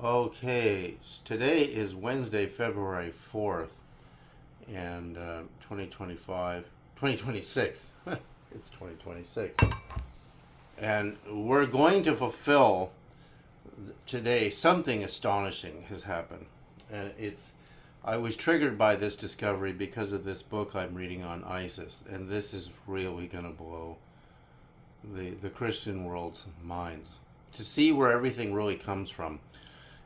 Okay, today is Wednesday, February 4th, and 2025, 2026. It's 2026. And we're going to fulfill today something astonishing has happened. And I was triggered by this discovery because of this book I'm reading on ISIS. And this is really going to blow the Christian world's minds. To see where everything really comes from.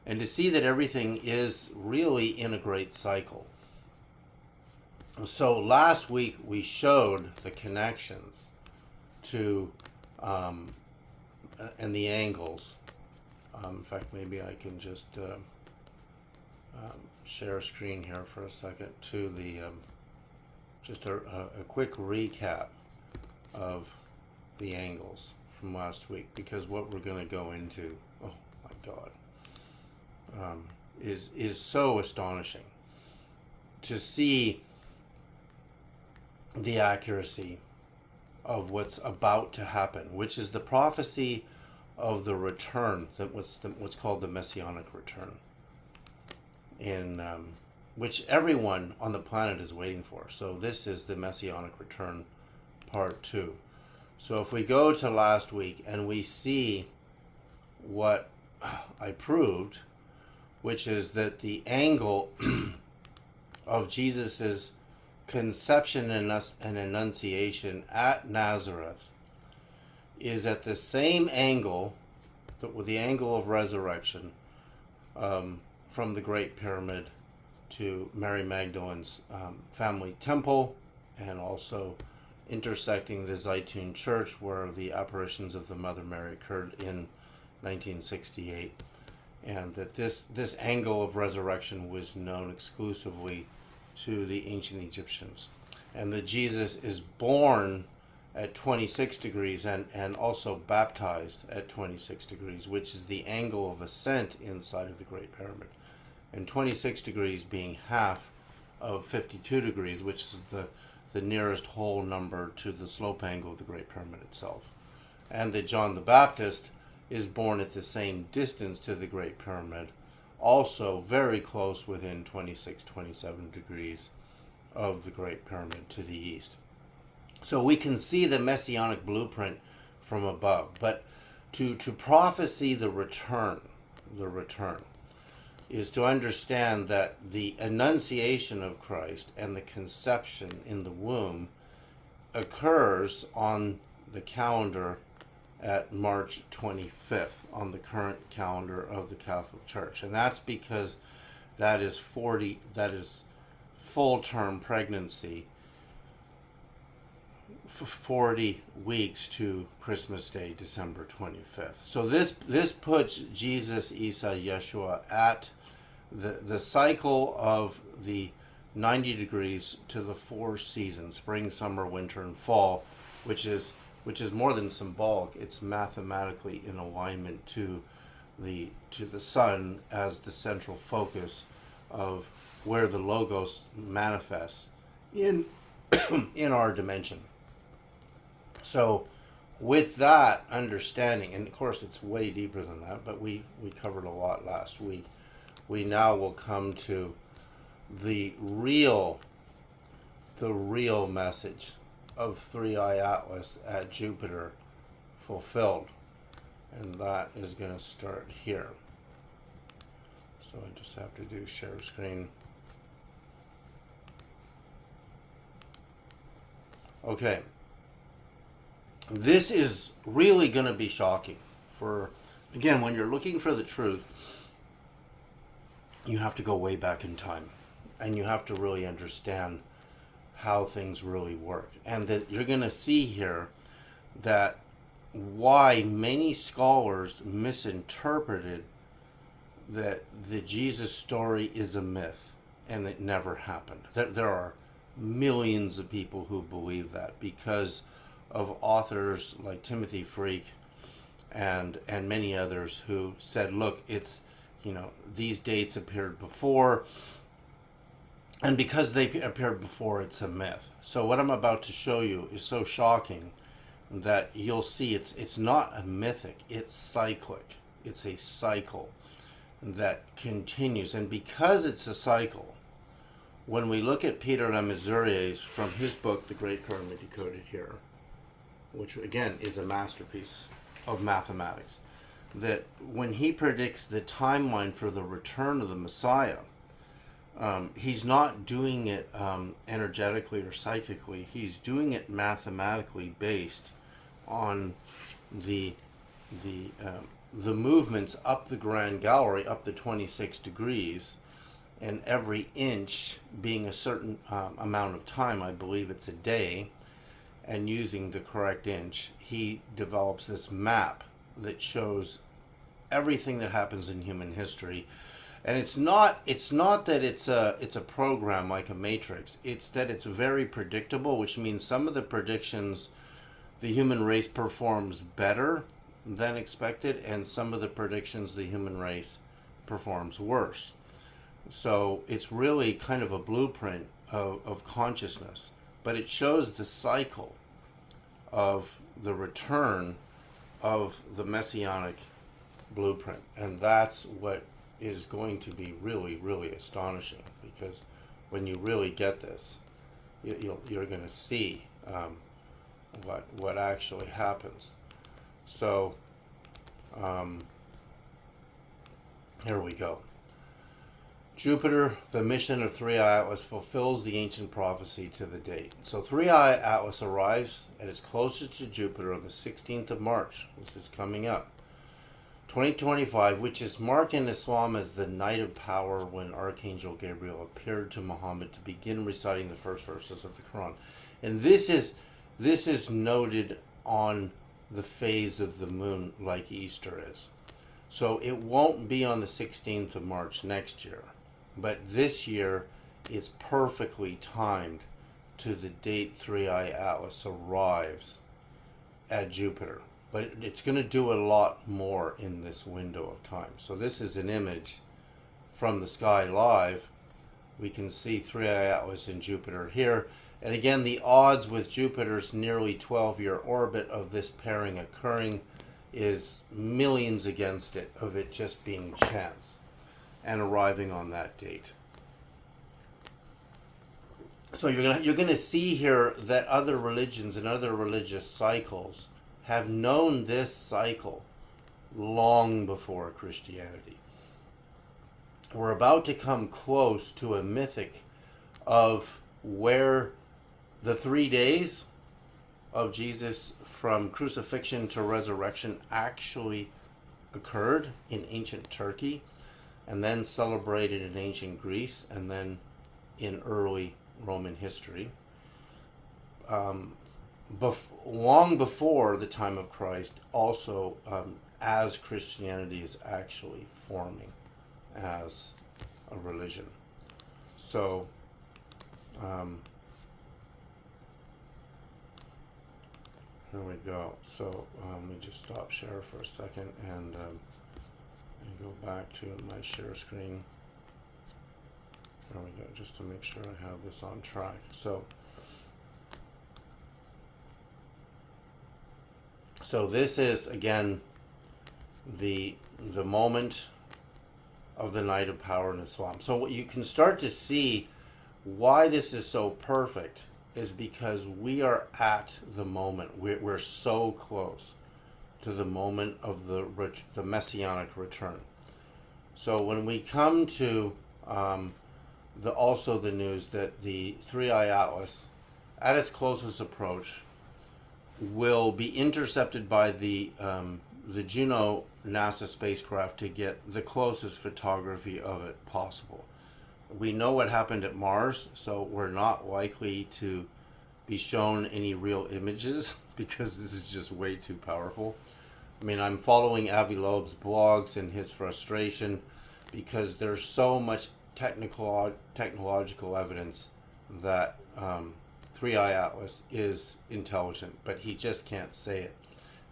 And to see that everything is really in a great cycle. So last week we showed the connections to and the angles. In fact, maybe I can just share a screen here for a second to the just a quick recap of the angles from last week, because what we're going to go into, oh my God, is so astonishing to see the accuracy of what's about to happen, which is the prophecy of the return, that what's called the Messianic return, in which everyone on the planet is waiting for. So this is the Messianic return part 2. So if we go to last week and we see what I proved, which is that the angle of Jesus's conception and annunciation at Nazareth is at the same angle, with the angle of resurrection, from the Great Pyramid to Mary Magdalene's family temple, and also intersecting the Zaytun Church, where the apparitions of the Mother Mary occurred in 1968. And that this angle of resurrection was known exclusively to the ancient Egyptians. And that Jesus is born at 26 degrees and also baptized at 26 degrees, which is the angle of ascent inside of the Great Pyramid. And 26 degrees being half of 52 degrees, which is the nearest whole number to the slope angle of the Great Pyramid itself. And that John the Baptist is born at the same distance to the Great Pyramid, also very close, within 26-27 degrees of the Great Pyramid to the east. So we can see the Messianic blueprint from above. But to prophesy the return is to understand that the annunciation of Christ and the conception in the womb occurs on the calendar at March 25th, on the current calendar of the Catholic Church. And that's because that is full-term pregnancy, 40 weeks to Christmas Day, December 25th. So this puts Jesus, Isa, Yeshua at the cycle of the 90 degrees to the 4 seasons, spring, summer, winter, and fall, which is more than symbolic. It's mathematically in alignment to the sun as the central focus of where the Logos manifests in in our dimension. So with that understanding, and of course it's way deeper than that, but we covered a lot last week, we now will come to the real message of 3i Atlas at Jupiter fulfilled, and that is going to start here. So I just have to do share screen. Okay, this is really going to be shocking. For again, when you're looking for the truth, you have to go way back in time, and you have to really understand how things really work. And that you're going to see here that why many scholars misinterpreted that the Jesus story is a myth and it never happened. There are millions of people who believe that, because of authors like Timothy Freak and many others who said, look, it's, these dates appeared before, and because they appeared before, it's a myth. So what I'm about to show you is so shocking that you'll see it's not a mythic, it's cyclic. It's a cycle. that continues. And because it's a cycle, when we look at Peter Lemaisurier's, from his book, The Great Pyramid Decoded Here, which again is a masterpiece of mathematics, that when he predicts the timeline for the return of the Messiah, he's not doing it energetically or psychically. He's doing it mathematically based on the movements up the Grand Gallery, up to 26 degrees, and every inch being a certain amount of time. I believe it's a day. And using the correct inch, he develops this map that shows everything that happens in human history. And it's not that it's a program like a matrix. It's that it's very predictable, which means some of the predictions the human race performs better than expected, and some of the predictions the human race performs worse. So it's really kind of a blueprint of consciousness, but it shows the cycle of the return of the messianic blueprint. And that's what is going to be really, really astonishing, because when you really get this, you're going to see what actually happens. So here we go. Jupiter, the mission of 3i Atlas, fulfills the ancient prophecy to the date. So 3i Atlas arrives at its closest to Jupiter on the 16th of March. This is coming up. 2025, which is marked in Islam as the night of power, when Archangel Gabriel appeared to Muhammad to begin reciting the first verses of the Quran. And this is noted on the phase of the moon, like Easter is. So it won't be on the 16th of March next year. But this year, it's perfectly timed to the date 3i Atlas arrives at Jupiter. But it's going to do a lot more in this window of time. So this is an image from the sky live. We can see 3i Atlas in Jupiter here. And again, the odds with Jupiter's nearly 12-year orbit of this pairing occurring is millions against it, of it just being chance and arriving on that date. So you're gonna see here that other religions and other religious cycles have known this cycle long before Christianity. We're about to come close to a mythic of where the 3 days of Jesus from crucifixion to resurrection actually occurred in ancient Turkey, and then celebrated in ancient Greece, and then in early Roman history. Long before the time of Christ, also as Christianity is actually forming as a religion. So here we go. So let me just stop share for a second and go back to my share screen. There we go, just to make sure I have this on track. So this is, again, the moment of the night of power in Islam. So what you can start to see why this is so perfect is because we are at the moment. We're so close to the moment of the messianic return. So when we come to also the news that the 3i Atlas, at its closest approach, will be intercepted by the Juno NASA spacecraft to get the closest photography of it possible. We know what happened at Mars, so we're not likely to be shown any real images because this is just way too powerful. I mean, I'm following Avi Loeb's blogs and his frustration because there's so much technological evidence that 3i Atlas is intelligent, but he just can't say it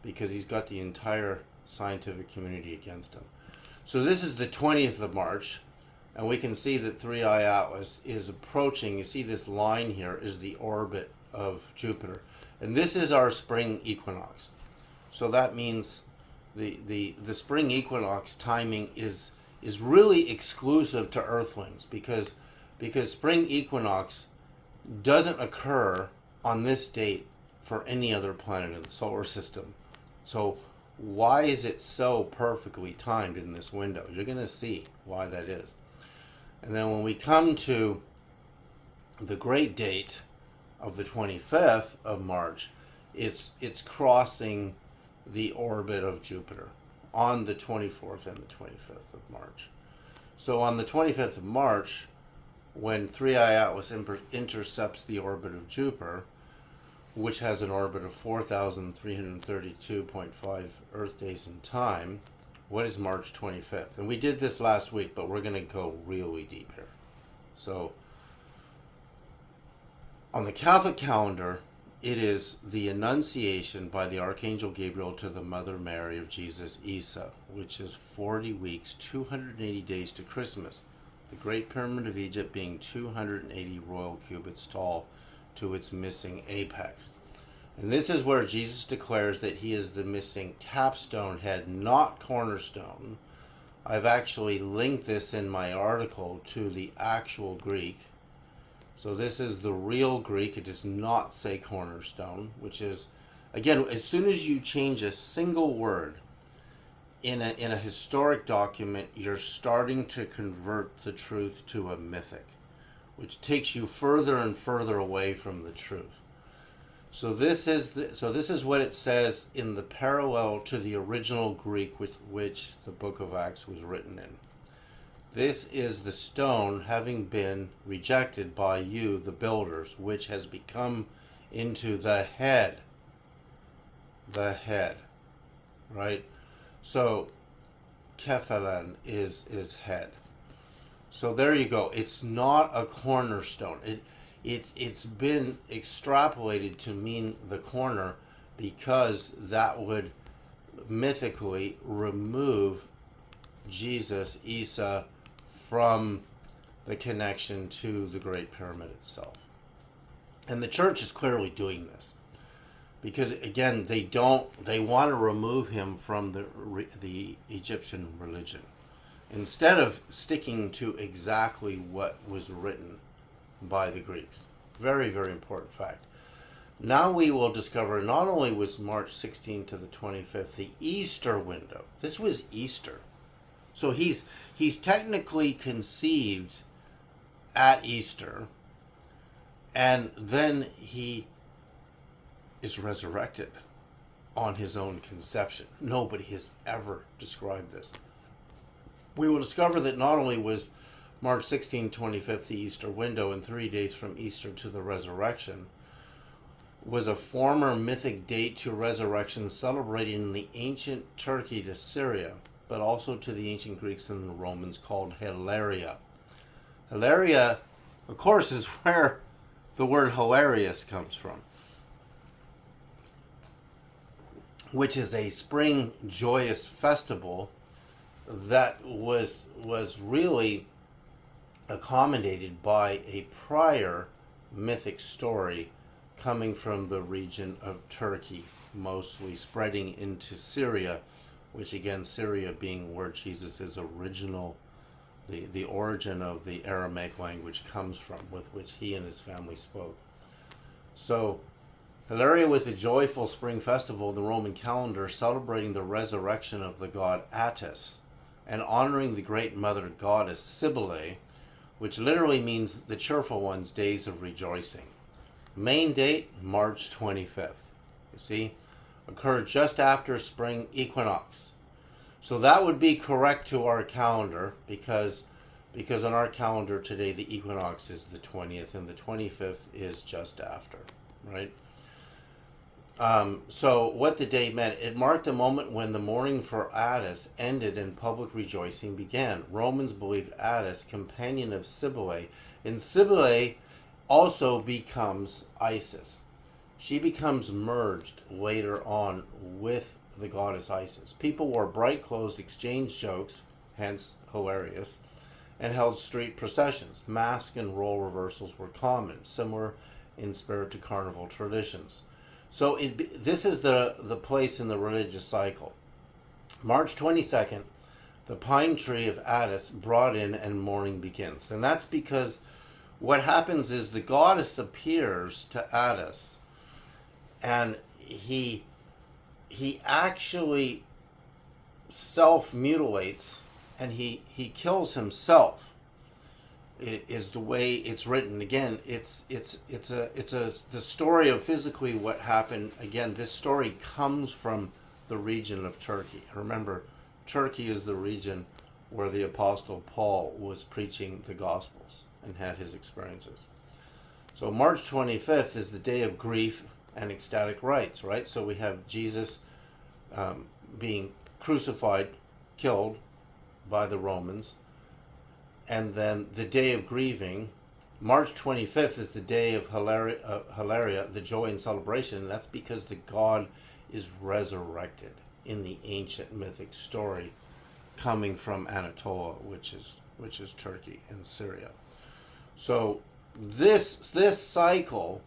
because he's got the entire scientific community against him. So this is the 20th of March, and we can see that 3i Atlas is approaching. You see this line here is the orbit of Jupiter, and this is our spring equinox. So that means the spring equinox timing is is really exclusive to Earthlings, because spring equinox doesn't occur on this date for any other planet in the solar system. So why is it so perfectly timed in this window? You're going to see why that is. And then when we come to the great date of the 25th of March, it's crossing the orbit of Jupiter on the 24th and the 25th of March. So on the 25th of March, when 3i Atlas intercepts the orbit of Jupiter, which has an orbit of 4,332.5 Earth days in time, what is March 25th? And we did this last week, but we're going to go really deep here. So on the Catholic calendar, it is the Annunciation by the Archangel Gabriel to the Mother Mary of Jesus, Isa, which is 40 weeks, 280 days to Christmas. The Great Pyramid of Egypt being 280 royal cubits tall to its missing apex. And this is where Jesus declares that he is the missing capstone head, not cornerstone. I've actually linked this in my article to the actual Greek. So this is the real Greek. It does not say cornerstone, which is, again, as soon as you change a single word in a historic document, you're starting to convert the truth to a mythic, which takes you further and further away from the truth. So this is what it says in the parallel to the original Greek with which the book of Acts was written in. This is the stone having been rejected by you, the builders, which has become into the head. The head, right? So Kephalan is head. So there you go. It's not a cornerstone. It's been extrapolated to mean the corner because that would mythically remove Jesus, Isa, from the connection to the Great Pyramid itself. And the church is clearly doing this because, again, they want to remove him from the Egyptian religion instead of sticking to exactly what was written by the Greeks. Very, very important fact. Now we will discover not only was March 16th to the 25th the Easter window. This was Easter. So he's technically conceived at Easter, and then he is resurrected on his own conception. Nobody has ever described this. We will discover that not only was March 16, 25th the Easter window, and 3 days from Easter to the resurrection, was a former mythic date to resurrection celebrating in the ancient Turkey to Syria, but also to the ancient Greeks and the Romans, called Hilaria. Hilaria, of course, is where the word hilarious comes from, which is a spring joyous festival that was really accommodated by a prior mythic story coming from the region of Turkey, mostly spreading into Syria, which again, Syria being where Jesus' original, the origin of the Aramaic language comes from, with which he and his family spoke. So Hilaria was a joyful spring festival in the Roman calendar, celebrating the resurrection of the god Attis and honoring the great mother goddess Cybele, which literally means the cheerful one's days of rejoicing. Main date, March 25th. You see, occurred just after spring equinox. So that would be correct to our calendar because on our calendar today the equinox is the 20th and the 25th is just after, right? So what the day meant, it marked the moment when the mourning for Attis ended and public rejoicing began. Romans believed Attis, companion of Cybele, and Cybele also becomes Isis. She becomes merged later on with the goddess Isis. People wore bright clothes, exchanged jokes, hence hilarious, and held street processions. Mask and role reversals were common, similar in spirit to carnival traditions. So this is the place in the religious cycle. March 22nd, the pine tree of Attis brought in, and mourning begins. And that's because what happens is the goddess appears to Attis, and he actually self-mutilates, and he kills himself. It is the way it's written. Again, it's the story of physically what happened. Again, this story comes from the region of Turkey. Remember, Turkey is the region where the Apostle Paul was preaching the Gospels and had his experiences. So March 25th is the day of grief and ecstatic rites, right? So we have Jesus being crucified, killed by the Romans. And then the day of grieving, March 25th is the day of Hilaria, the joy and celebration. And that's because the God is resurrected in the ancient mythic story coming from Anatolia, which is Turkey and Syria. So this cycle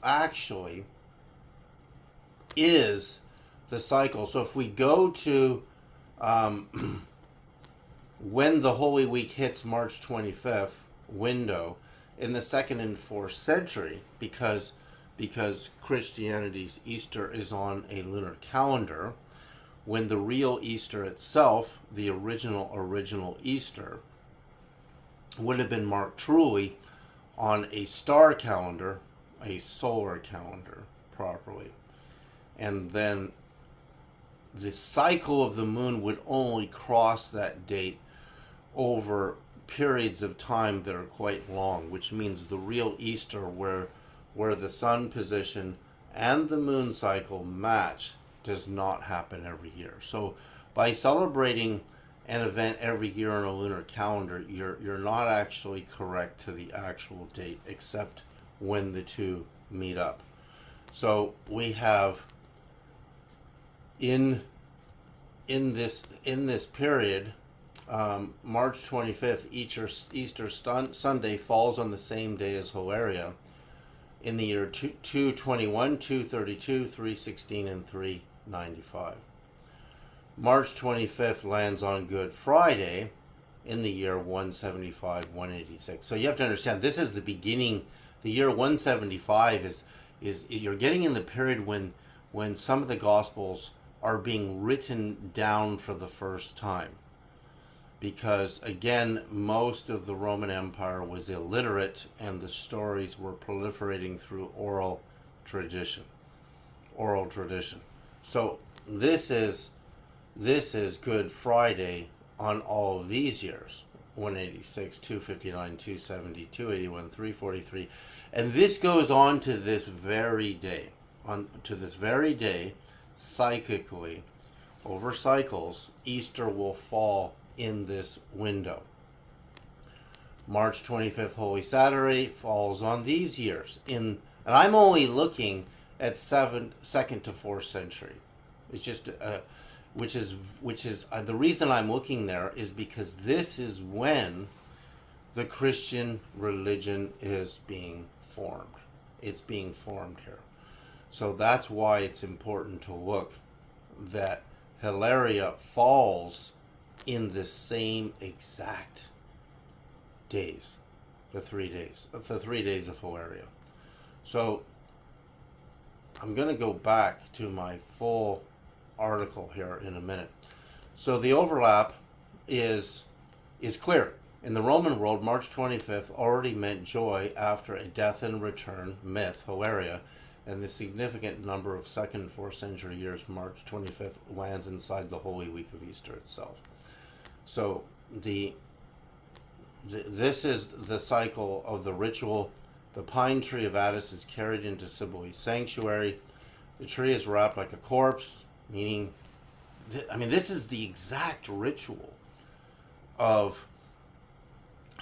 actually is the cycle. So if we go to when the Holy Week hits March 25th window in the 2nd and 4th century, because Christianity's Easter is on a lunar calendar, when the real Easter itself, the original Easter, would have been marked truly on a star calendar, a solar calendar properly. And then the cycle of the moon would only cross that date over periods of time that are quite long, which means the real Easter, where the sun position and the moon cycle match, does not happen every year. So by celebrating an event every year on a lunar calendar, you're not actually correct to the actual date, except when the two meet up. So we have in this period, March 25th, Easter Sunday falls on the same day as Hilaria in the year 221, 232, 316, and 395. March 25th lands on Good Friday in the year 175, 186. So you have to understand, this is the beginning. The year 175 is you're getting in the period when some of the Gospels are being written down for the first time. Because, again, most of the Roman Empire was illiterate, and the stories were proliferating through oral tradition. So this is Good Friday on all of these years: 186, 259, 270, 281, 343, and this goes on to this very day. Psychically, over cycles, Easter will fall in this window. March 25th, Holy Saturday, falls on these years. And I'm only looking at 2nd to 4th century. It's just, which is the reason I'm looking there is because this is when the Christian religion is being formed. It's being formed here. So that's why it's important to look that Hilaria falls in the same exact days, the 3 days of Hilaria. So I'm going to go back to my full article here in a minute. So the overlap is clear. In the Roman world, March 25th already meant joy after a death and return myth, Hilaria, and the significant number of 2nd and 4th century years, March 25th lands inside the Holy Week of Easter itself. So this is the cycle of the ritual. The pine tree of Attis is carried into Cybele's sanctuary. The tree is wrapped like a corpse, meaning, this is the exact ritual of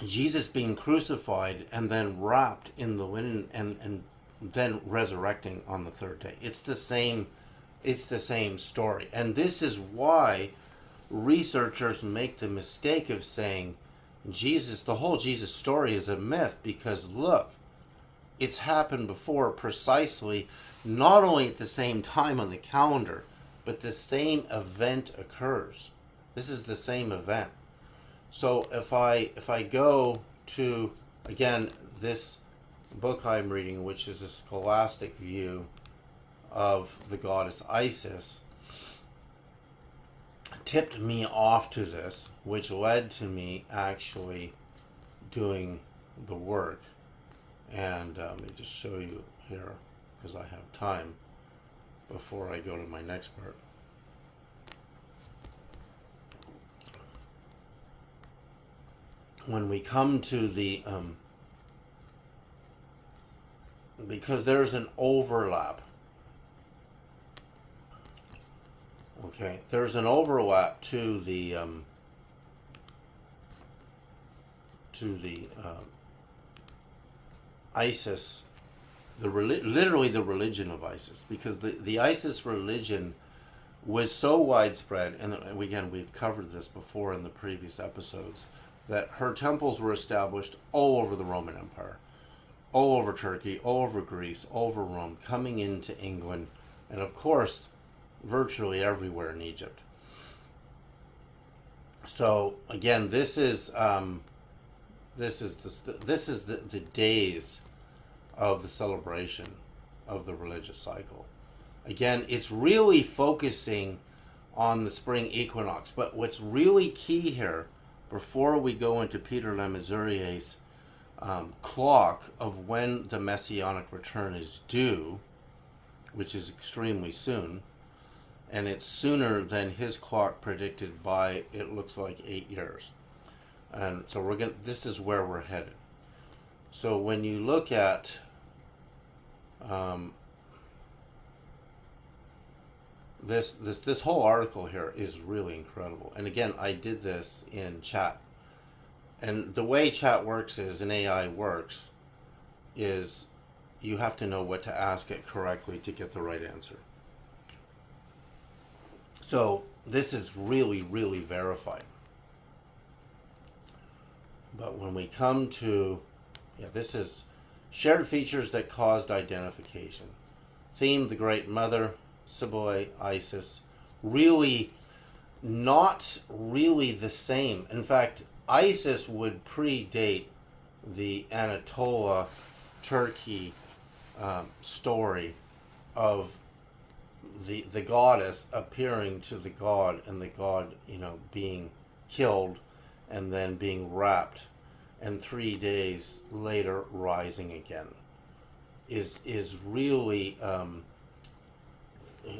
Jesus being crucified and then wrapped in the linen and then resurrecting on the 3rd day. It's the same story. And this is why researchers make the mistake of saying the whole Jesus story is a myth, because look, it's happened before precisely, not only at the same time on the calendar, but the same event occurs This is the same event. So if I go to, again, this book I'm reading, which is a scholastic view of the goddess Isis, tipped me off to this, which led to me actually doing the work. And let me just show you here, because I have time before I go to my next part. When we come to the, because there's an overlap. Okay, there's an overlap to the ISIS, literally the religion of ISIS, because the ISIS religion was so widespread, and again, we've covered this before in the previous episodes, that her temples were established all over the Roman Empire, all over Turkey, all over Greece, all over Rome, coming into England, and of course, virtually everywhere in Egypt. So again, this is the days of the celebration of the religious cycle. Again, it's really focusing on the spring equinox, but what's really key here, before we go into Peter Le Mesurier's clock of when the Messianic return is due, which is extremely soon, and it's sooner than his clock predicted by, it looks like, 8 years. And so this is where we're headed. So when you look at this whole article here is really incredible. And again, I did this in chat. And the way chat works is, and AI works, is you have to know what to ask it correctly to get the right answer. So this is really, really verified. But when we come to, this is shared features that caused identification. Theme, the Great Mother, Cybele, Isis. Really not really the same. In fact, Isis would predate the Anatolia, Turkey story of the goddess appearing to the god, and the god, being killed and then being wrapped, and 3 days later rising again. Is really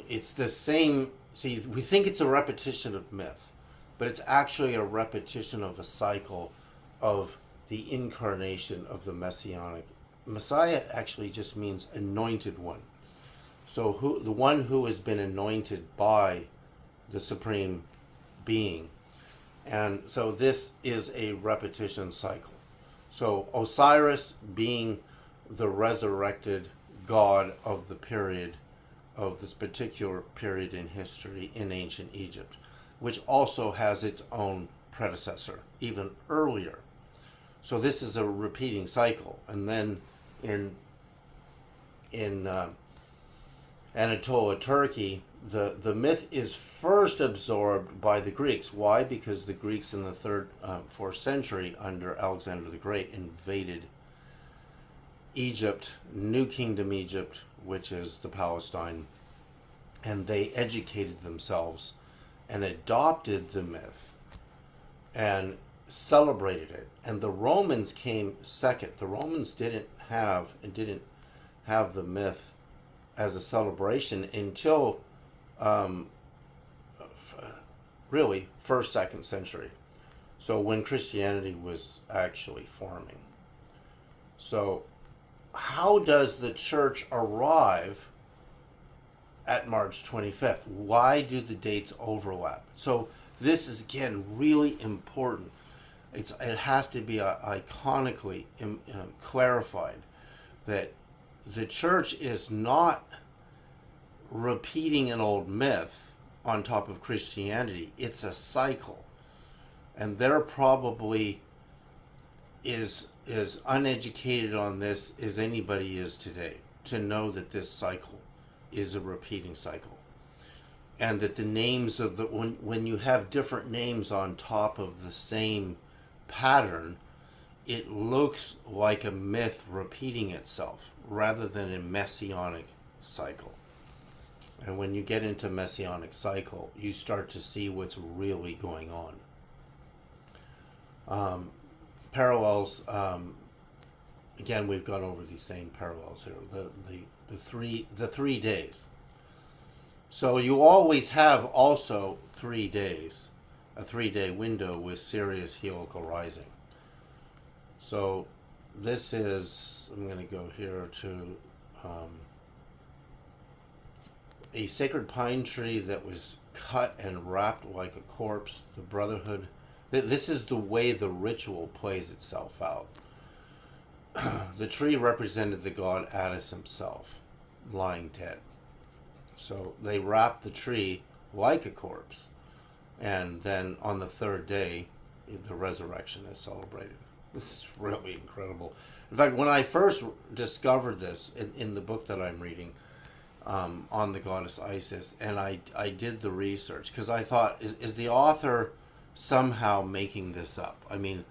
it's the same. See, we think it's a repetition of myth, but it's actually a repetition of a cycle of the incarnation of the Messianic. Messiah actually just means anointed one. So the one who has been anointed by the Supreme Being. And so this is a repetition cycle. So Osiris being the resurrected god of the period, of this particular period in history in ancient Egypt, which also has its own predecessor, even earlier. So this is a repeating cycle. And then in Anatolia, Turkey, the myth is first absorbed by the Greeks. Why? Because the Greeks in the 3rd, 4th century under Alexander the Great invaded Egypt, New Kingdom Egypt, which is the Palestine, and they educated themselves and adopted the myth and celebrated it. And the Romans came second. The Romans didn't have the myth as a celebration until really 1st, 2nd century. So when Christianity was actually forming. So how does the church arrive at March 25th? Why do the dates overlap? So this is, again, really important. It has to be iconically clarified that the church is not repeating an old myth on top of Christianity. It's a cycle. And they're probably is uneducated on this as anybody is today, to know that this cycle is a repeating cycle. and that the names of the when you have different names on top of the same pattern, it looks like a myth repeating itself rather than a messianic cycle. And when you get into messianic cycle, you start to see what's really going on. Parallels. Again, we've gone over these same parallels here. The 3 days. So you always have also 3 days, a 3-day window with Sirius heliacal rising. So this is, I'm going to go here to a sacred pine tree that was cut and wrapped like a corpse, the brotherhood. This is the way the ritual plays itself out. The tree represented the god Attis himself, lying dead. So they wrapped the tree like a corpse, and then on the 3rd day, the resurrection is celebrated. This is really incredible. In fact, when I first discovered this in the book that I'm reading on the goddess Isis, and I did the research, because I thought, is the author somehow making this up? I mean,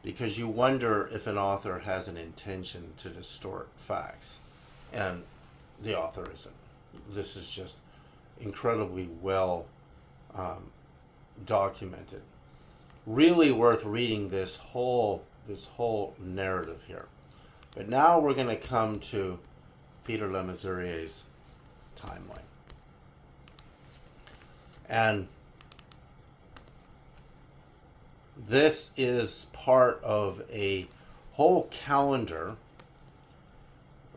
because you wonder if an author has an intention to distort facts, and the author isn't. This is just incredibly well documented. Really worth reading this whole narrative here. But now we're going to come to Peter Le Mesurier's timeline. And this is part of a whole calendar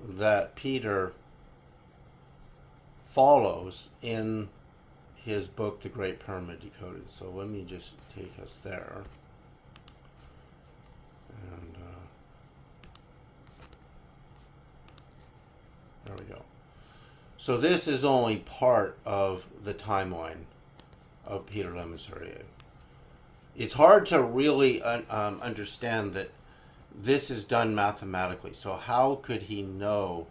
that Peter follows in his book, The Great Pyramid Decoded. So let me just take us there. And there we go. So this is only part of the timeline of Peter Le Mesurier. It's hard to really understand that this is done mathematically. So how could he know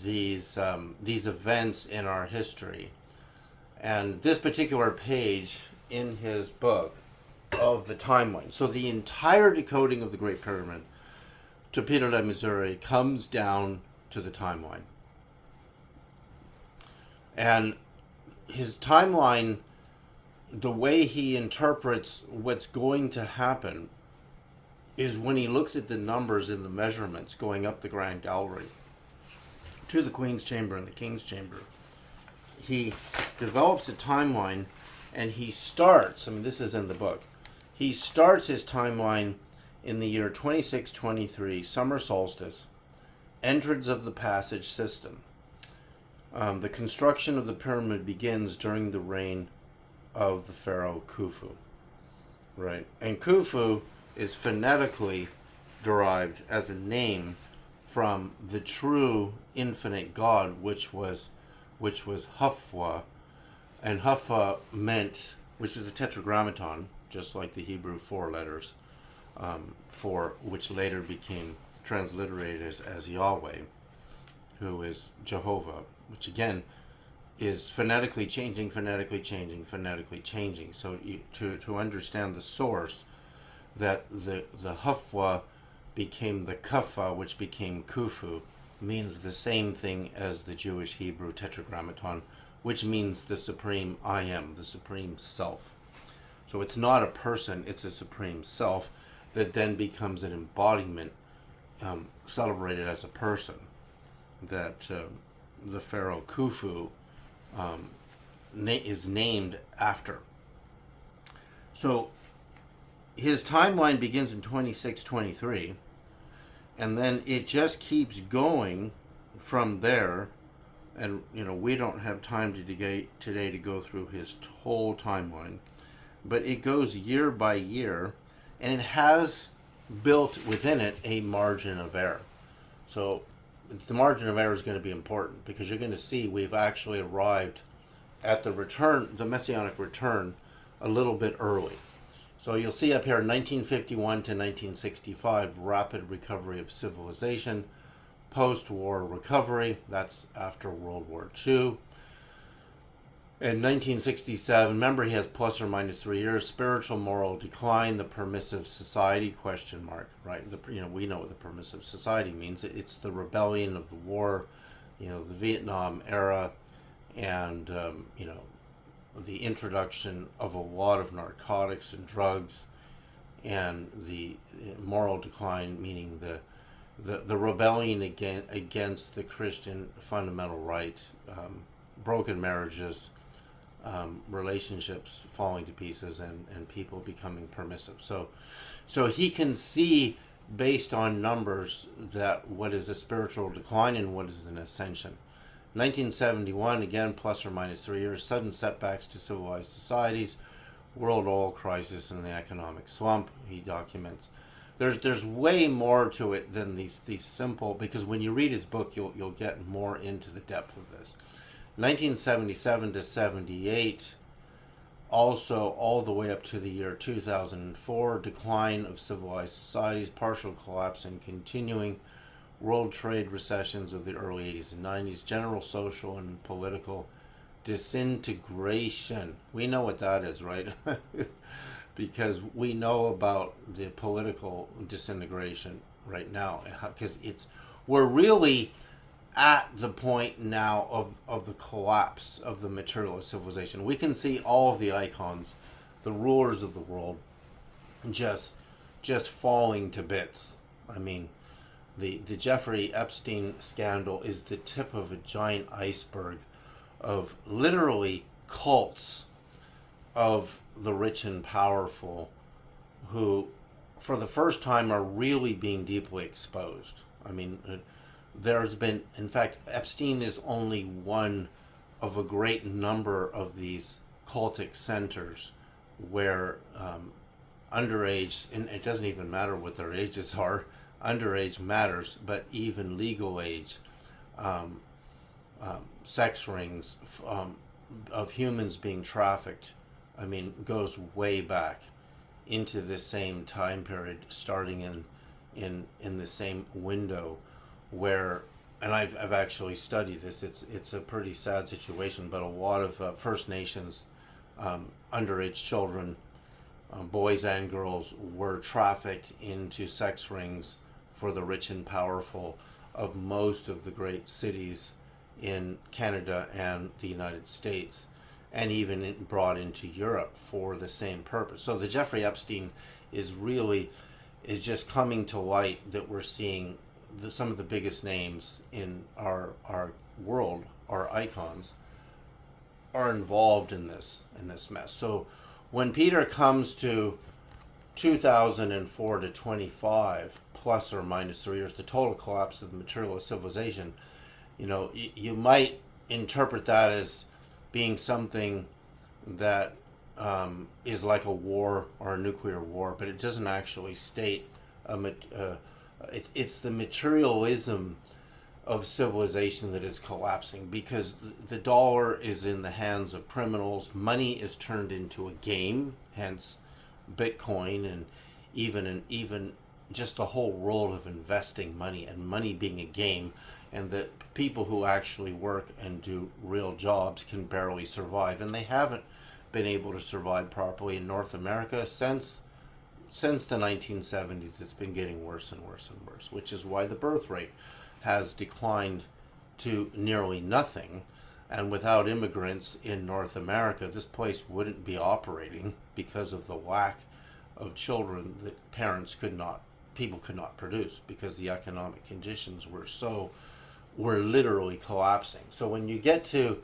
these events in our history? And this particular page in his book of the timeline. So the entire decoding of the Great Pyramid to Peter Le Mesurier comes down to the timeline. And his timeline, the way he interprets what's going to happen, is when he looks at the numbers and the measurements going up the Grand Gallery to the Queen's Chamber and the King's Chamber. He develops a timeline, and he starts, I mean, this is in the book, he starts his timeline in the year 2623, summer solstice, entrance of the passage system. The construction of the pyramid begins during the reign of the pharaoh Khufu, right? And Khufu is phonetically derived as a name from the true infinite God, which was Hufwa, and Hufwa meant, which is a tetragrammaton, just like the Hebrew 4 letters, for which later became transliterated as Yahweh, who is Jehovah, which again is phonetically changing, phonetically changing, phonetically changing. So to understand the source, that the Hufwa became the Kufa, which became Khufu, means the same thing as the Jewish Hebrew tetragrammaton, which means the supreme I am, the supreme self. So it's not a person, it's a supreme self that then becomes an embodiment celebrated as a person that the pharaoh Khufu is named after. So his timeline begins in 2623, and then it just keeps going from there. And we don't have time today to go through his whole timeline, but it goes year by year, and it has built within it a margin of error. So the margin of error is going to be important, because you're going to see we've actually arrived at the return, the Messianic return, a little bit early. So you'll see up here, 1951 to 1965, rapid recovery of civilization, post-war recovery, that's after World War II. In 1967, remember he has plus or minus 3 years, spiritual moral decline, the permissive society, question mark, right? We know what the permissive society means. It's the rebellion of the war, the Vietnam era, and, the introduction of a lot of narcotics and drugs, and the moral decline, meaning the rebellion against the Christian fundamental rights, broken marriages, relationships falling to pieces, and people becoming permissive. So he can see based on numbers that what is a spiritual decline and what is an ascension. 1971, again, plus or minus 3 years, sudden setbacks to civilized societies, world oil crisis, and the economic slump. He documents. There's way more to it than these simple, because when you read his book, you'll get more into the depth of this. 1977 to 78, also all the way up to the year 2004, decline of civilized societies, partial collapse and continuing world trade recessions of the early 80s and 90s, general social and political disintegration. We know what that is, right? Because we know about the political disintegration right now, because we're really at the point now of the collapse of the materialist civilization. We can see all of the icons, the rulers of the world, just falling to bits. I mean, the Jeffrey Epstein scandal is the tip of a giant iceberg of literally cults of the rich and powerful who, for the first time, are really being deeply exposed. I mean, there's been, in fact, Epstein is only one of a great number of these cultic centers where underage, and it doesn't even matter what their ages are, underage matters, but even legal age, sex rings of humans being trafficked, I mean, goes way back into the same time period, starting in the same window where, and I've actually studied this. It's a pretty sad situation, but a lot of First Nations underage children, boys and girls, were trafficked into sex rings for the rich and powerful of most of the great cities in Canada and the United States, and even brought into Europe for the same purpose. So the Jeffrey Epstein is just coming to light, that we're seeing some of the biggest names in our world, our icons, are involved in this mess. So when Peter comes to 2004 to 25, plus or minus 3 years, the total collapse of the materialist civilization, you might interpret that as being something that is like a war or a nuclear war, but it doesn't actually state it's the materialism of civilization that is collapsing, because the dollar is in the hands of criminals. Money is turned into a game, hence Bitcoin, and even just the whole world of investing money, and money being a game, and that people who actually work and do real jobs can barely survive, and they haven't been able to survive properly in North America since the 1970s. It's been getting worse and worse and worse, which is why the birth rate has declined to nearly nothing. And without immigrants in North America, this place wouldn't be operating, because of the lack of children that people could not produce, because the economic conditions were literally collapsing. So when you get to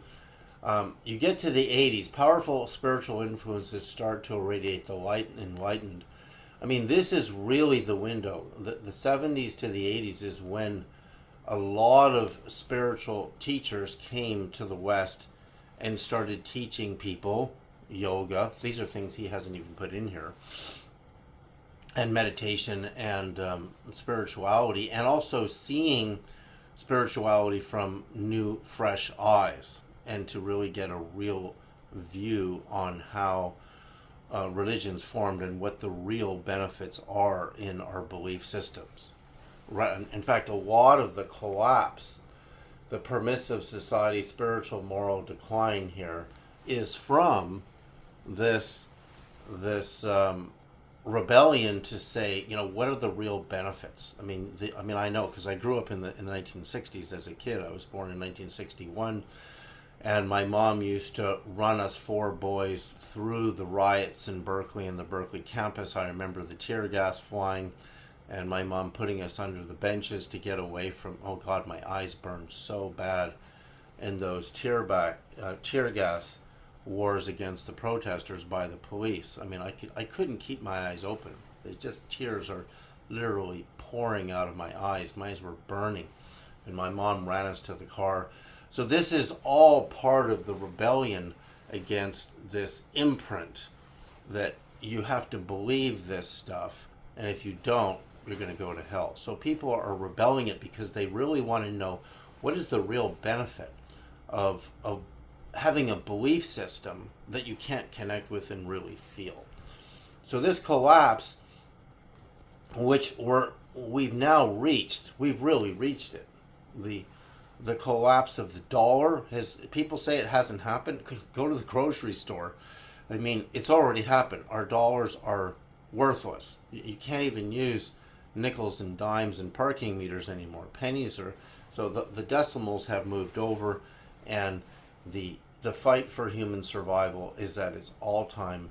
the 80s, powerful spiritual influences start to irradiate the enlightened. I mean, this is really the window. The 70s to the 80s is when a lot of spiritual teachers came to the West and started teaching people yoga. These are things he hasn't even put in here. And meditation and spirituality, and also seeing spirituality from new, fresh eyes, and to really get a real view on how religions formed and what the real benefits are in our belief systems. Right. In fact, a lot of the collapse, the permissive society, spiritual moral decline here, is from this rebellion to say, what are the real benefits? I know, because I grew up in the 1960s as a kid. I was born in 1961, and my mom used to run us four boys through the riots in Berkeley and the Berkeley campus. I remember the tear gas flying, and my mom putting us under the benches to get away from, oh God, my eyes burned so bad, and those tear gas wars against the protesters by the police. I couldn't keep my eyes open. Tears are literally pouring out of my eyes. My eyes were burning, and my mom ran us to the car. So this is all part of the rebellion against this imprint that you have to believe this stuff, and if you don't, you're going to go to hell. So people are rebelling it because they really want to know, what is the real benefit of having a belief system that you can't connect with and really feel. So this collapse, which we've now reached, we've really reached it. The collapse of the dollar, people say it hasn't happened. Go to the grocery store. It's already happened. Our dollars are worthless. You can't even use nickels and dimes and parking meters anymore. Pennies are, so the decimals have moved over, and the fight for human survival is at its all-time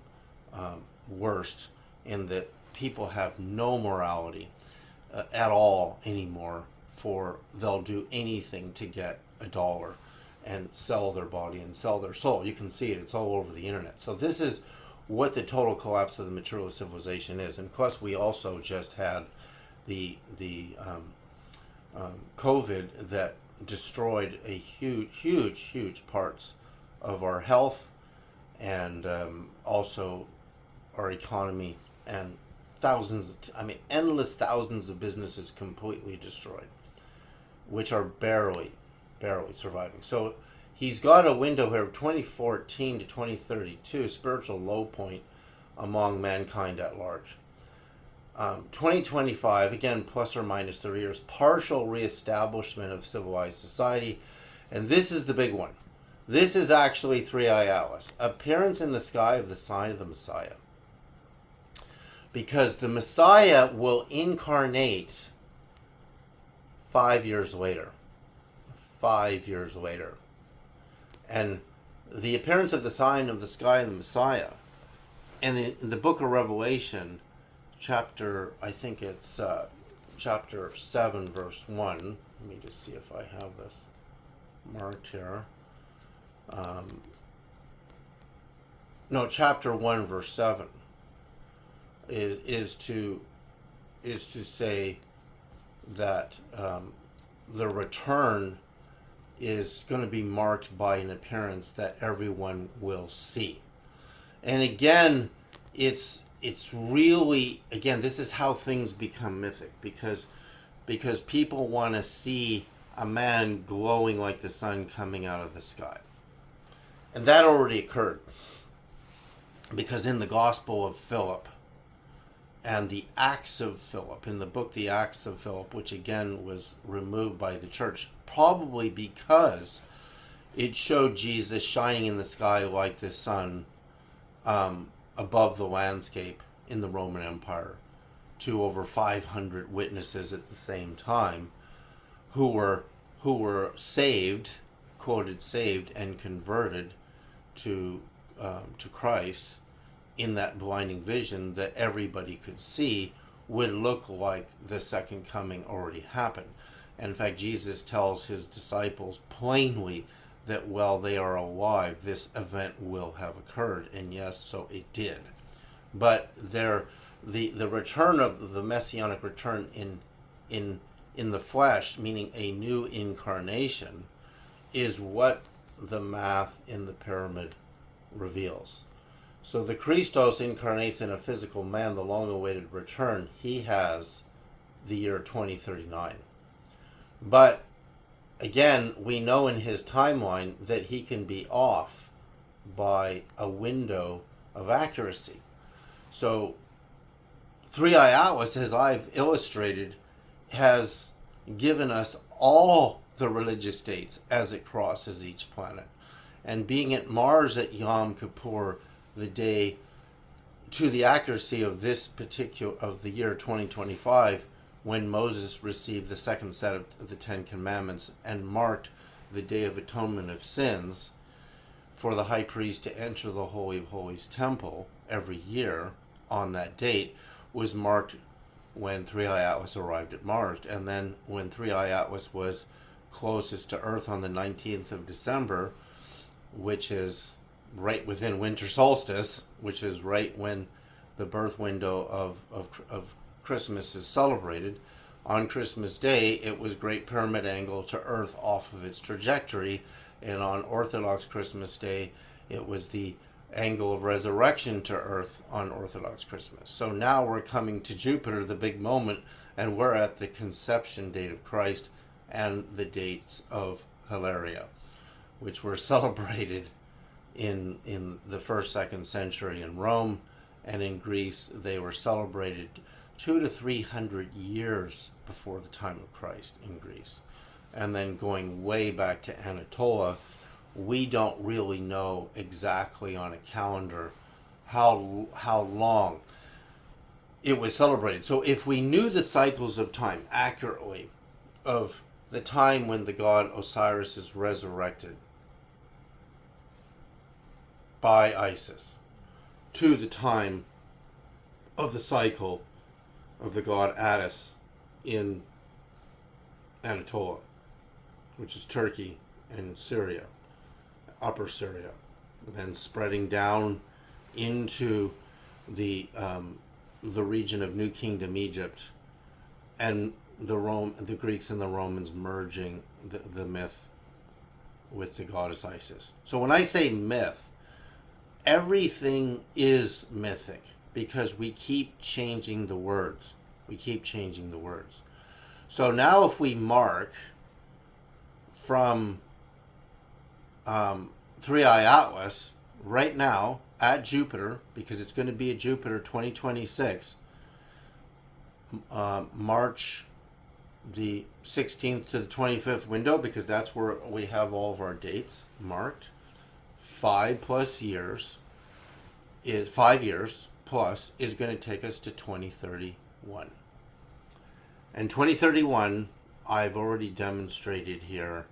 worst, in that people have no morality at all anymore. They'll do anything to get a dollar and sell their body and sell their soul. You can see it. It's all over the internet. So this is what the total collapse of the materialist civilization is. And plus, we also just had the COVID that destroyed a huge parts of our health, and also our economy, and endless thousands of businesses completely destroyed, which are barely surviving. So he's got a window here of 2014 to 2032, spiritual low point among mankind at large. 2025, again, plus or minus 30 years, partial reestablishment of civilized society. And this is the big one. This is actually 3i Atlas. Appearance in the sky of the sign of the Messiah. Because the Messiah will incarnate 5 years later. 5 years later. And the appearance of the sign of the sky of the Messiah, and in the book of Revelation, chapter, I think it's chapter 7, verse 1. Let me just see if I have this marked here. No, chapter 1, verse 7 is to say that the return is going to be marked by an appearance that everyone will see. And again, it's really, again, this is how things become mythic, because people want to see a man glowing like the sun coming out of the sky. And that already occurred, because in the Gospel of Philip and the Acts of Philip, in the book The Acts of Philip, which again was removed by the church, probably because it showed Jesus shining in the sky like the sun above the landscape in the Roman Empire to over 500 witnesses at the same time who were saved, quoted saved, and converted to Christ in that blinding vision that everybody could see would look like the second coming already happened. And in fact, Jesus tells his disciples plainly that while they are alive, this event will have occurred. And yes, so it did. But the return of the messianic return in the flesh, meaning a new incarnation, is what the math in the pyramid reveals. So the Christos incarnates in a physical man, the long-awaited return. He has the year 2039. But again, we know in his timeline that he can be off by a window of accuracy. So 3i Atlas, as I've illustrated, has given us all the religious states as it crosses each planet. and being at Mars at Yom Kippur, the day to the accuracy of this particular of the year 2025, when Moses received the second set of the Ten Commandments and marked the Day of Atonement of Sins for the high priest to enter the Holy of Holies temple every year on that date, was marked when 3i Atlas arrived at Mars. And then when 3i Atlas was closest to Earth on the 19th of December, which is right within winter solstice, which is right when the birth window of Christmas is celebrated. On Christmas Day, it was Great Pyramid angle to Earth off of its trajectory, and on Orthodox Christmas Day, it was the angle of resurrection to Earth on Orthodox Christmas. So now we're coming to Jupiter, the big moment, and we're at the conception date of Christ and the dates of Hilaria, which were celebrated in the 1st, 2nd century in Rome, and in Greece they were celebrated 200 to 300 years before the time of Christ in Greece. And then going way back to Anatolia, we don't really know exactly on a calendar how long it was celebrated. So if we knew the cycles of time accurately, of the time when the god Osiris is resurrected by Isis, to the time of the cycle of the god Attis in Anatolia, which is Turkey and Syria, Upper Syria, then spreading down into the region of New Kingdom Egypt, and the Greeks and the Romans merging the myth with the goddess Isis. So when I say myth, everything is mythic because we keep changing the words. We keep changing the words. So now if we mark from 3i Atlas right now at Jupiter, because it's going to be at Jupiter 2026, March the 16th to the 25th window, because that's where we have all of our dates marked. 5+ years is 5 years plus is going to take us to 2031. And 2031, I've already demonstrated here,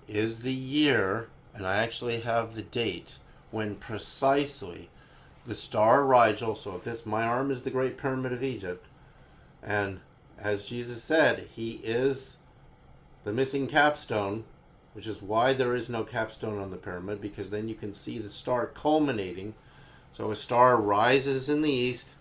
is the year, and I actually have the date, when precisely the star Rigel, so if this, my arm is the Great Pyramid of Egypt, and as Jesus said, he is the missing capstone, which is why there is no capstone on the pyramid, because then you can see the star culminating. So a star rises in the east,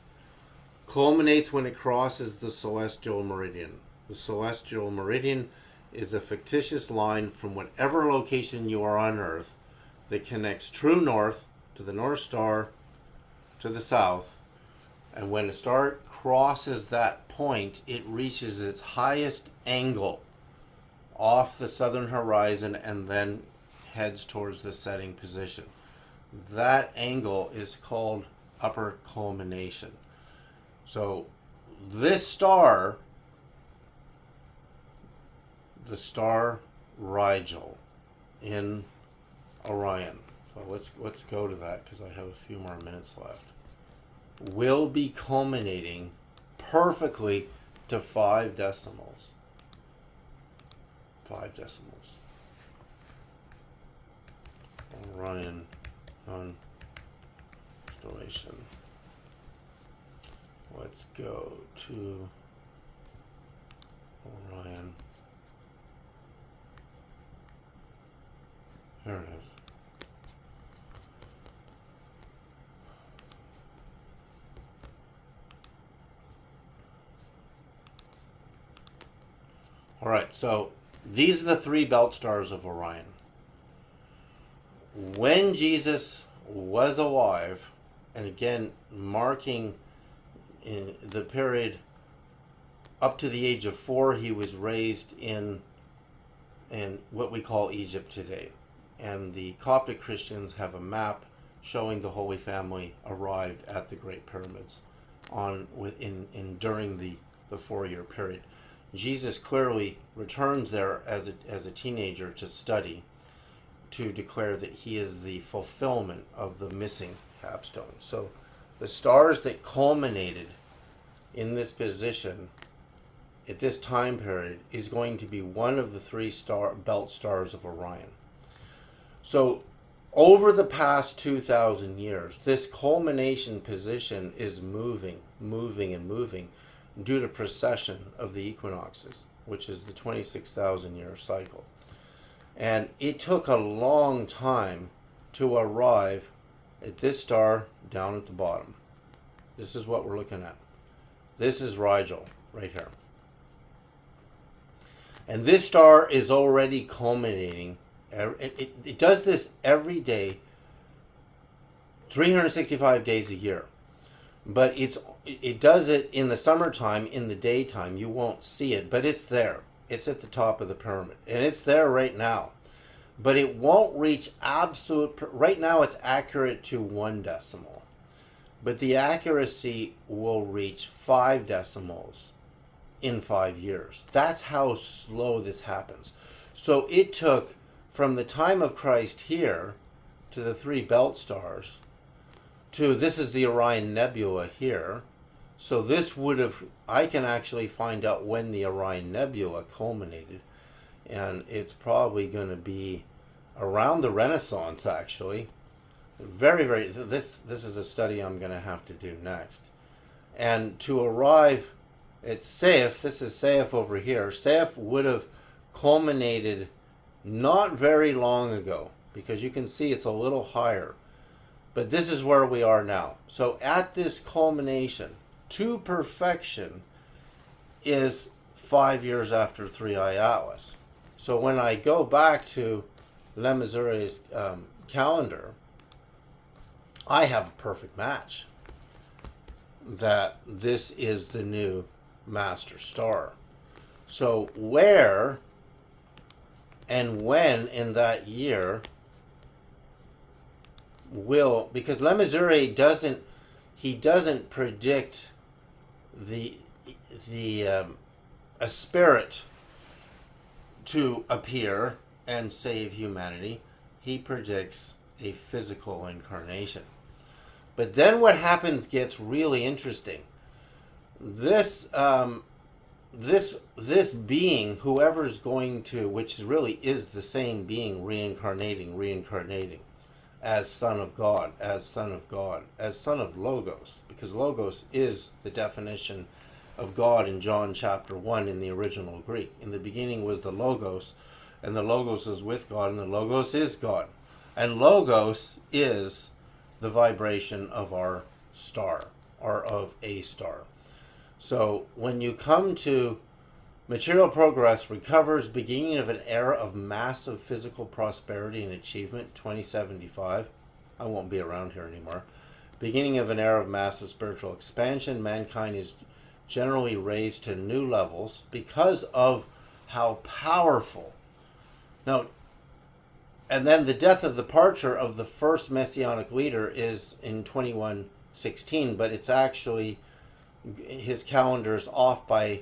culminates when it crosses the celestial meridian. The celestial meridian is a fictitious line from whatever location you are on Earth that connects true north to the North Star to the south. And when a star crosses that point, it reaches its highest angle off the southern horizon and then heads towards the setting position. That angle is called upper culmination. So this star, the star Rigel in Orion, so let's go to that because I have a few more minutes left, will be culminating perfectly to 5 decimals. 5 decimals. Orion constellation. Let's go to Orion. There it is. All right, so these are the 3 belt stars of Orion. When Jesus was alive, and again marking in the period up to the age of 4, he was raised in what we call Egypt today. And the Coptic Christians have a map showing the Holy Family arrived at the Great Pyramids during the 4-year period. Jesus clearly returns there as a teenager to study, to declare that he is the fulfillment of the missing capstone. So the stars that culminated in this position at this time period is going to be one of the three belt stars of Orion. So over the past 2,000 years, this culmination position is moving due to precession of the equinoxes, which is the 26,000 year cycle. And it took a long time to arrive at this star down at the bottom. This is what we're looking at. This is Rigel right here. And this star is already culminating. It does this every day, 365 days a year. But it does it in the summertime, in the daytime. You won't see it, but it's there. It's at the top of the pyramid. And it's there right now. But it won't reach absolute... Right now it's accurate to 1 decimal. But the accuracy will reach 5 decimals in 5 years. That's how slow this happens. So it took from the time of Christ here to the 3 belt stars to this is the Orion Nebula here. So this would have, I can actually find out when the Orion Nebula culminated, and it's probably going to be around the Renaissance actually. Very, this is a study I'm going to have to do next. And to arrive at Saiph, this is Saiph over here. Saiph would have culminated not very long ago, because you can see it's a little higher. But this is where we are now. So at this culmination to perfection is 5 years after 3i Atlas. So when I go back to Le Mesurier's calendar, I have a perfect match that this is the new master star. So where and when in that year will, because Le Mesurier doesn't predict a spirit to appear and save humanity. He predicts a physical incarnation. But then what happens gets really interesting. This being, whoever's going to, which really is the same being reincarnating as Son of God, as Son of Logos, because Logos is the definition of God in John chapter 1 in the original Greek. In the beginning was the Logos, and the Logos was with God, and the Logos is God. And Logos is the vibration of our star, or of a star. So when you come to material progress recovers, beginning of an era of massive physical prosperity and achievement, 2075. I won't be around here anymore. Beginning of an era of massive spiritual expansion. Mankind is generally raised to new levels because of how powerful. Now, and then the death of departure of the first messianic leader is in 2116, but it's actually, his calendar's off by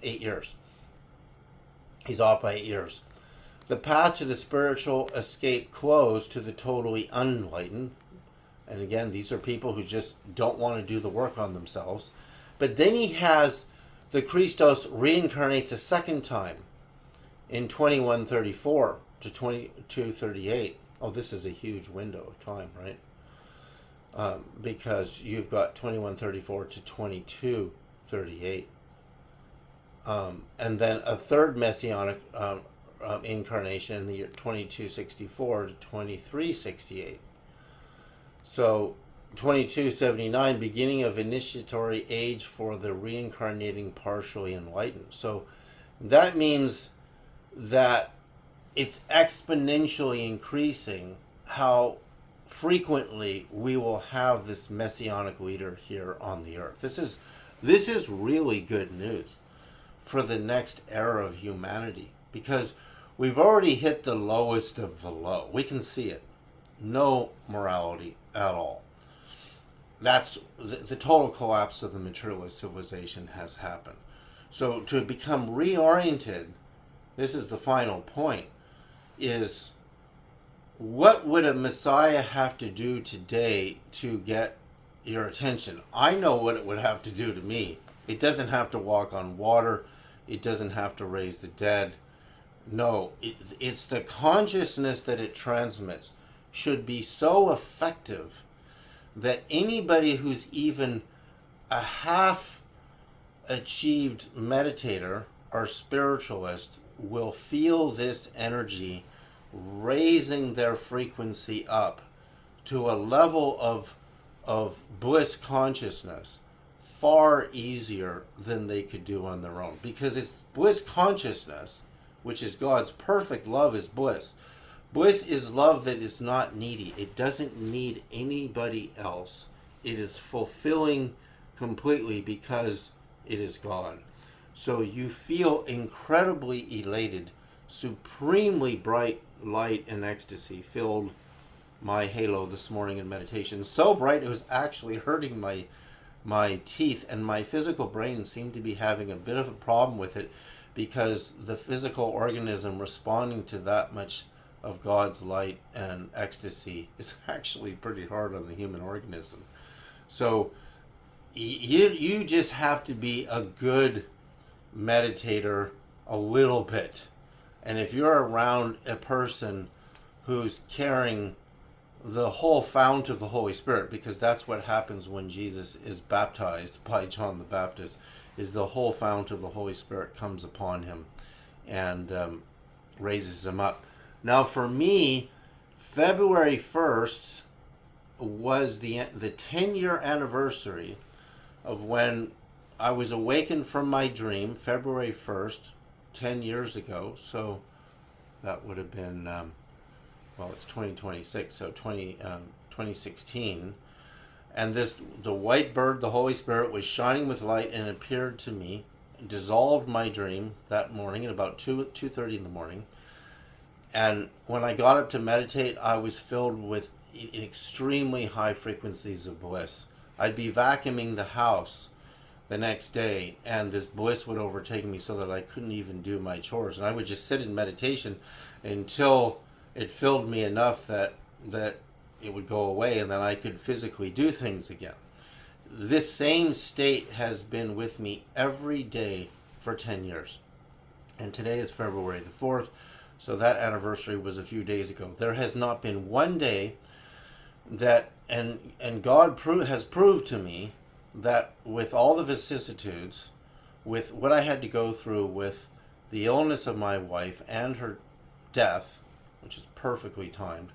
8 years. He's off by 8 years. The path to the spiritual escape closed to the totally unenlightened. And again, these are people who just don't want to do the work on themselves. But then he has the Christos reincarnates a second time in 2134 to 2238. Oh, this is a huge window of time, right? Because you've got 2134 to 2238. And then a third messianic incarnation in the year 2264 to 2368. So 2279, beginning of initiatory age for the reincarnating partially enlightened. So that means that it's exponentially increasing how frequently we will have this messianic leader here on the earth. This is really good news for the next era of humanity, because we've already hit the lowest of the low. We can see it. No morality at all. That's the total collapse of the materialist civilization has happened. So to become reoriented, this is the final point, is what would a Messiah have to do today to get your attention? I know what it would have to do to me. It doesn't have to walk on water. It doesn't have to raise the dead. No, it's the consciousness that it transmits should be so effective that anybody who's even a half achieved meditator or spiritualist will feel this energy raising their frequency up to a level of bliss consciousness far easier than they could do on their own, because it's bliss consciousness, which is God's perfect love, is bliss. Bliss is love that is not needy. It doesn't need anybody else. It is fulfilling completely because it is God. So you feel incredibly elated, supremely bright light and ecstasy filled my halo this morning in meditation. So bright it was actually hurting my teeth, and my physical brain seemed to be having a bit of a problem with it, because the physical organism responding to that much of God's light and ecstasy is actually pretty hard on the human organism. So you just have to be a good meditator a little bit. And if you're around a person who's carrying the whole fount of the Holy Spirit, because that's what happens when Jesus is baptized by John the Baptist, is the whole fount of the Holy Spirit comes upon him and raises him up. Now for me, February 1st was the 10-year anniversary of when I was awakened from my dream, February 1st, 10 years ago. So that would have been, well, it's 2026, so 2016. And the white bird, the Holy Spirit, was shining with light and appeared to me, dissolved my dream that morning at about 2:30 in the morning. And when I got up to meditate, I was filled with extremely high frequencies of bliss. I'd be vacuuming the house the next day, and this bliss would overtake me so that I couldn't even do my chores. And I would just sit in meditation until it filled me enough that it would go away, and then I could physically do things again. This same state has been with me every day for 10 years. And today is February the 4th, so that anniversary was a few days ago. There has not been one day that, and God has proved to me that with all the vicissitudes, with what I had to go through with the illness of my wife and her death, which is perfectly timed,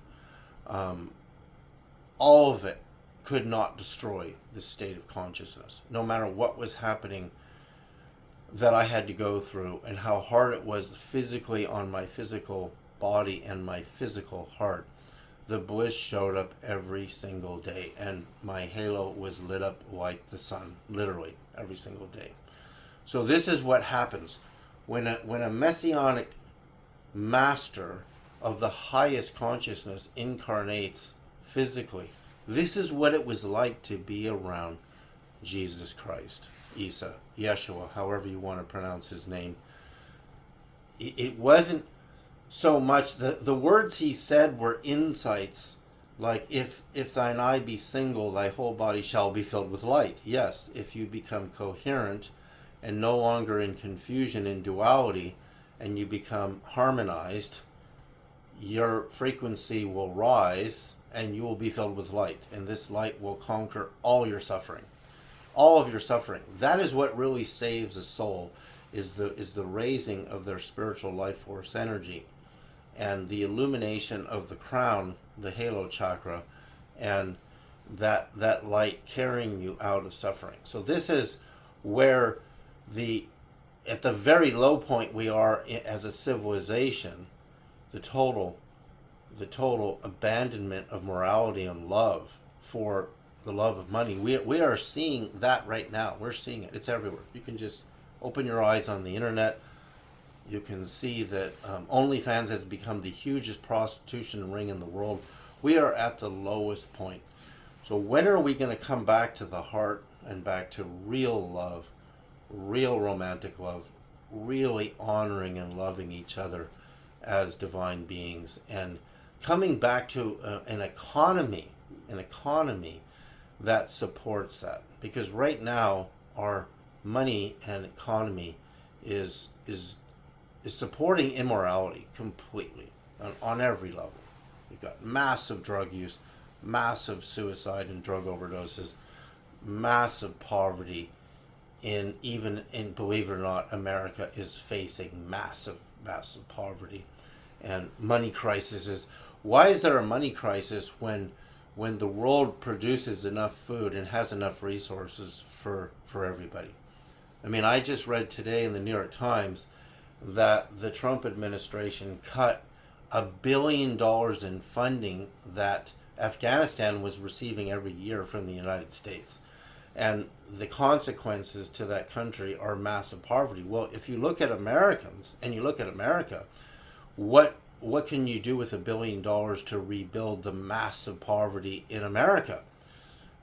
all of it could not destroy the state of consciousness, no matter what was happening that I had to go through and how hard it was physically on my physical body and my physical heart. The bliss showed up every single day, and my halo was lit up like the sun, literally every single day. So this is what happens when a messianic master of the highest consciousness incarnates physically. This is what it was like to be around Jesus Christ, Isa, Yeshua, however you want to pronounce his name. It wasn't so much, the words he said were insights, like, if thine eye be single, thy whole body shall be filled with light. Yes, if you become coherent and no longer in confusion, in duality, and you become harmonized, your frequency will rise and you will be filled with light, and this light will conquer all your suffering. All of your suffering. That is what really saves a soul, is the raising of their spiritual life force energy and the illumination of the crown, the halo chakra, and that light carrying you out of suffering. So this is where at the very low point we are as a civilization, the total abandonment of morality and love for the love of money. We are seeing that right now. We're seeing it. It's everywhere. You can just open your eyes on the internet. You can see that OnlyFans has become the hugest prostitution ring in the world. We are at the lowest point. So when are we going to come back to the heart and back to real love, real romantic love, really honoring and loving each other as divine beings, and coming back to an economy that supports that. Because right now our money and economy is supporting immorality completely on every level. We've got massive drug use, massive suicide and drug overdoses, massive poverty. Even in, believe it or not, America is facing massive poverty and money crises. Why is there a money crisis when the world produces enough food and has enough resources for everybody? I mean, I just read today in the New York Times that the Trump administration cut $1 billion in funding that Afghanistan was receiving every year from the United States. And the consequences to that country are massive poverty. Well, if you look at Americans and you look at America, what can you do with $1 billion to rebuild the massive poverty in America?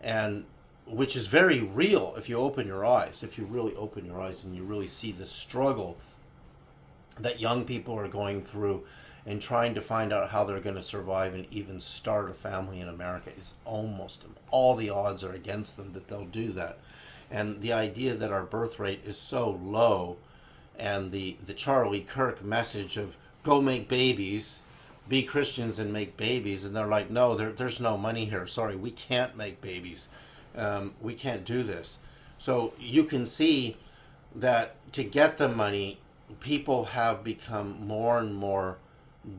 And which is very real if you open your eyes, if you really open your eyes and you really see the struggle that young people are going through and trying to find out how they're going to survive and even start a family in America. Is almost, all the odds are against them that they'll do that. And the idea that our birth rate is so low, and the Charlie Kirk message of go make babies, be Christians and make babies, and they're like, no, there's no money here. Sorry, we can't make babies. We can't do this. So you can see that to get the money, people have become more and more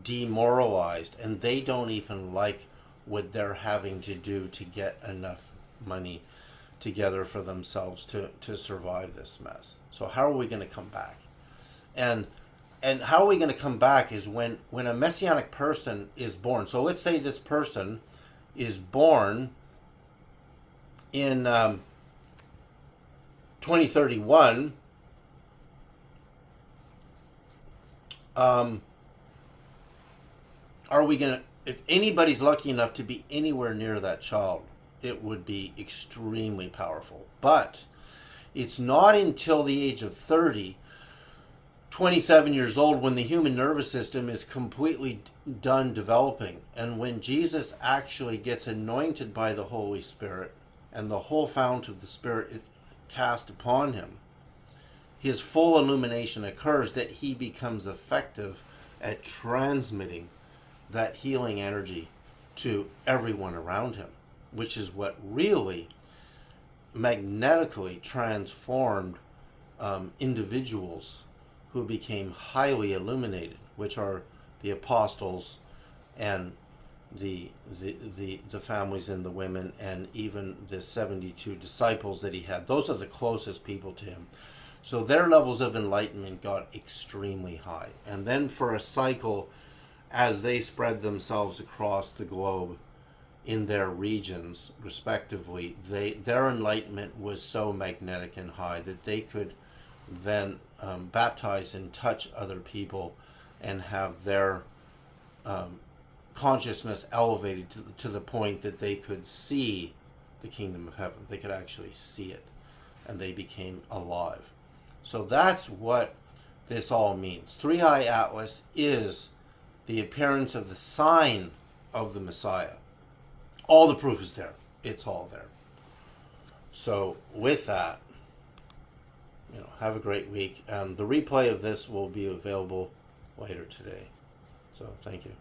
demoralized, and they don't even like what they're having to do to get enough money together for themselves to survive this mess. So how are we going to come back? And how are we going to come back is when a messianic person is born. So let's say this person is born in 2031. Are we going to, if anybody's lucky enough to be anywhere near that child, it would be extremely powerful. But it's not until the age of 30, 27 years old, when the human nervous system is completely done developing, and when Jesus actually gets anointed by the Holy Spirit and the whole fount of the Spirit is cast upon him, his full illumination occurs, that he becomes effective at transmitting that healing energy to everyone around him, which is what really magnetically transformed individuals who became highly illuminated, which are the apostles and the families and the women, and even the 72 disciples that he had. Those are the closest people to him. So their levels of enlightenment got extremely high. And then for a cycle, as they spread themselves across the globe in their regions respectively, their enlightenment was so magnetic and high that they could then baptize and touch other people and have their consciousness elevated to the point that they could see the kingdom of heaven. They could actually see it, and they became alive. So that's what this all means. 3i Atlas is the appearance of the sign of the Messiah. All the proof is there. It's all there. So with that, have a great week. And the replay of this will be available later today. So thank you.